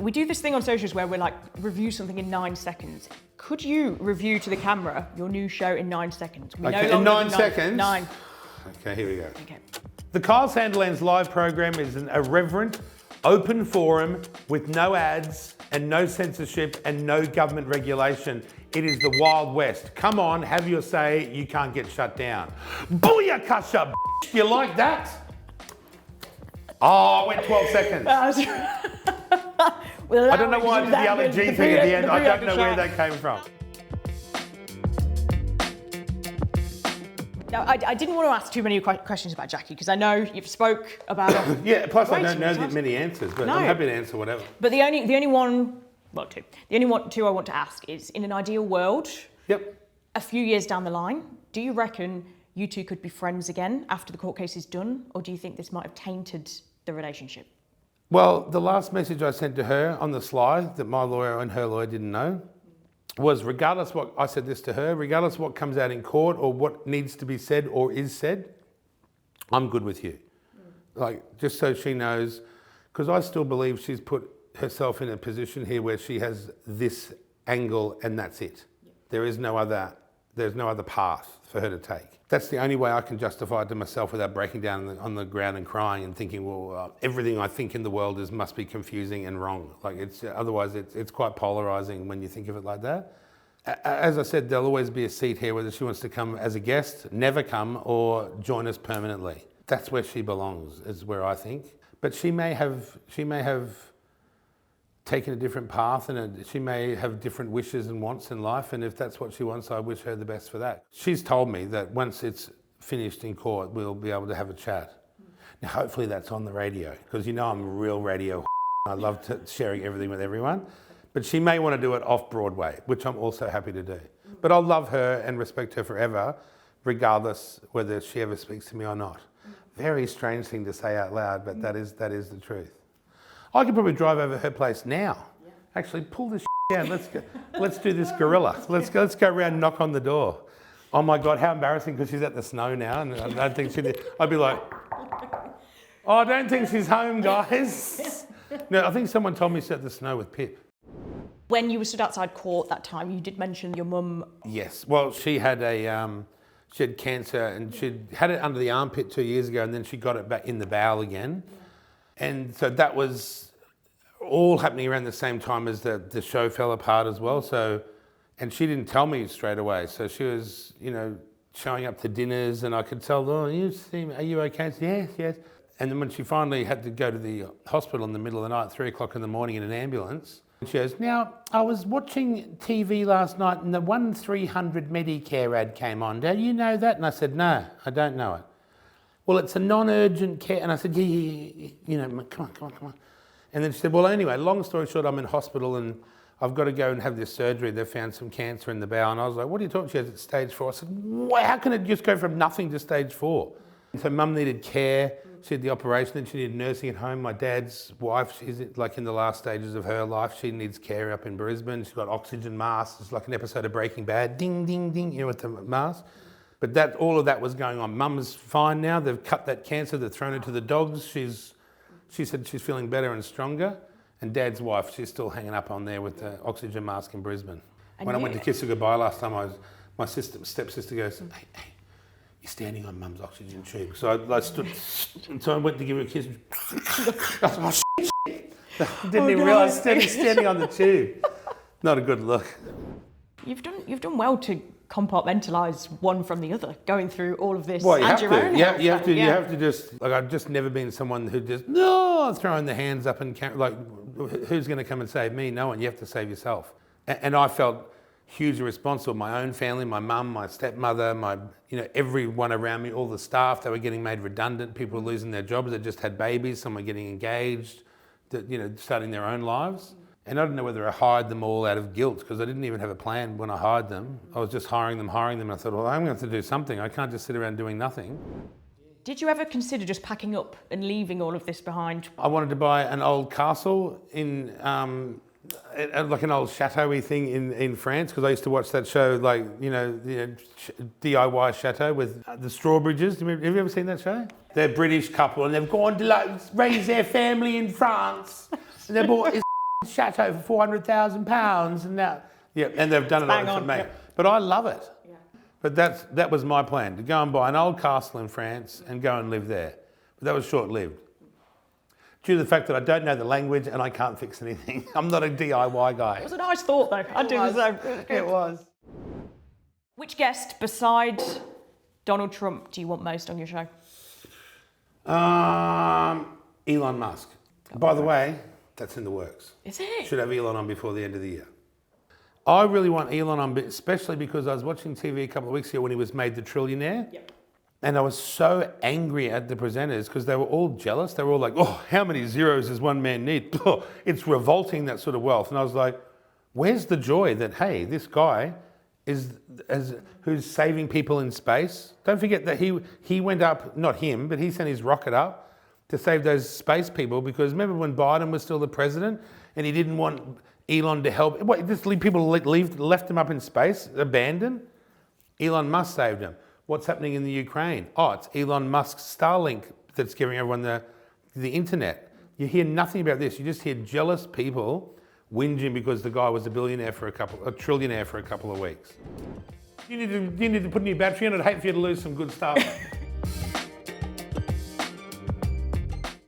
We do this thing on socials where we're like, review something in 9 seconds. Could you review to the camera your new show in 9 seconds? Okay, in 9 seconds? 9. Okay, here we go. Okay. The Kyle Sandilands live program is an irreverent, open forum with no ads and no censorship and no government regulation. It is the Wild West. Come on, have your say, you can't get shut down. Booyakasha, b****. You like that? Oh, I went 12 seconds. I don't know why I did the other G thing at the end. I don't know where that came from. Now, I didn't want to ask too many questions about Jackie because I know you've spoke about her. Yeah, plus I don't know many answers, but I'm happy to answer whatever. But the only one, well, two. The only two I want to ask is, in an ideal world, a few years down the line, do you reckon you two could be friends again after the court case is done, or do you think this might have tainted the relationship? Well, the last message I sent to her on the slide that my lawyer and her lawyer didn't know was, regardless what, I said this to her, regardless what comes out in court or what needs to be said or is said, I'm good with you. Like, just so she knows, because I still believe she's put herself in a position here where she has this angle and that's it. There's no other path for her to take. That's the only way I can justify it to myself without breaking down on the ground and crying and thinking, well, everything I think in the world must be confusing and wrong. Like, otherwise it's quite polarizing when you think of it like that. As I said, there'll always be a seat here whether she wants to come as a guest, never come, or join us permanently. That's where she belongs, is where I think. But she may have taken a different path, and she may have different wishes and wants in life, and if that's what she wants, I wish her the best for that. She's told me that once it's finished in court, we'll be able to have a chat. Now, hopefully that's on the radio, because you know I'm a real radio. I love sharing everything with everyone, but she may want to do it off Broadway, which I'm also happy to do. But I'll love her and respect her forever, regardless whether she ever speaks to me or not. Very strange thing to say out loud, but that is the truth. I could probably drive over her place now. Yeah. Actually, pull this down. Let's do this gorilla. Let's go around and knock on the door. Oh my God, how embarrassing, because she's at the snow now, and I don't think I'd be like, oh, I don't think she's home, guys. No, I think someone told me she's at the snow with Pip. When you were stood outside court that time, you did mention your mum. Yes. Well, she had she had cancer, and she'd had it under the armpit 2 years ago, and then she got it back in the bowel again. Yeah. And so that was all happening around the same time as the show fell apart as well. So, and she didn't tell me straight away. So she was, showing up to dinners, and I could tell, oh, are you okay? Said, yes. And then when she finally had to go to the hospital in the middle of the night, 3 o'clock in the morning in an ambulance, she goes, now, I was watching TV last night and the 1-300 Medicare ad came on. Do you know that? And I said, no, I don't know it. Well, it's a non-urgent care. And I said, yeah, come on. And then she said, well, anyway, long story short, I'm in hospital and I've got to go and have this surgery. They've found some cancer in the bowel. And I was like, what are you talking about? She has it stage 4. I said, well, how can it just go from nothing to stage 4? And so mum needed care. She had the operation, then she needed nursing at home. My dad's wife, she's like in the last stages of her life. She needs care up in Brisbane. She's got oxygen masks. It's like an episode of Breaking Bad. Ding, ding, ding, with the mask. But all of that was going on. Mum's fine now. They've cut that cancer. They've thrown it to the dogs. She said she's feeling better and stronger. And Dad's wife, she's still hanging up on there with the oxygen mask in Brisbane. And when I went to kiss her goodbye last time, my stepsister goes, hey, you're standing on Mum's oxygen tube. So I stood, and so I went to give her a kiss. I was like, oh, shit. I didn't even realise standing on the tube. Not a good look. You've done well to compartmentalise one from the other, going through all of this. Well, you have to. You have to just, like, I've just never been someone who just, throwing the hands up and, like, who's going to come and save me? No one. You have to save yourself. And I felt hugely responsible. My own family, my mum, my stepmother, everyone around me, all the staff, they were getting made redundant. People were losing their jobs. They just had babies. Some were getting engaged, starting their own lives. And I don't know whether I hired them all out of guilt, because I didn't even have a plan when I hired them. I was just hiring them. And I thought, well, I'm going to have to do something. I can't just sit around doing nothing. Did you ever consider just packing up and leaving all of this behind? I wanted to buy an old castle in, like an old chateau-y thing in France, because I used to watch that show, like, DIY chateau with the Strawbridges. Have you ever seen that show? They're a British couple and they've gone to raise their family in France. And they bought this chateau for £400,000 and now, yeah, and they've done it Bang all for on, me. yep. But I love it. Yeah. But that was my plan, to go and buy an old castle in France and go and live there. But that was short-lived. Due to the fact that I don't know the language and I can't fix anything. I'm not a DIY guy. It was a nice thought, though. I'd do the same. It was. Which guest besides Donald Trump do you want most on your show? Elon Musk. By the way, that's in the works. Is it? Should have Elon on before the end of the year. I really want Elon on, especially because I was watching TV a couple of weeks ago when he was made the trillionaire. Yep. And I was so angry at the presenters because they were all jealous. They were all like, oh, how many zeros does one man need? Oh, it's revolting, that sort of wealth. And I was like, where's the joy that, hey, this guy who's saving people in space? Don't forget that he went up, not him, but he sent his rocket up to save those space people, because remember when Biden was still the president and he didn't want Elon to help? What, just people left him up in space, abandoned? Elon Musk saved him. What's happening in the Ukraine? Oh, it's Elon Musk's Starlink that's giving everyone the internet. You hear nothing about this. You just hear jealous people whinging because the guy was a trillionaire for a couple of weeks. You need to put a new battery in. I'd hate for you to lose some good stuff.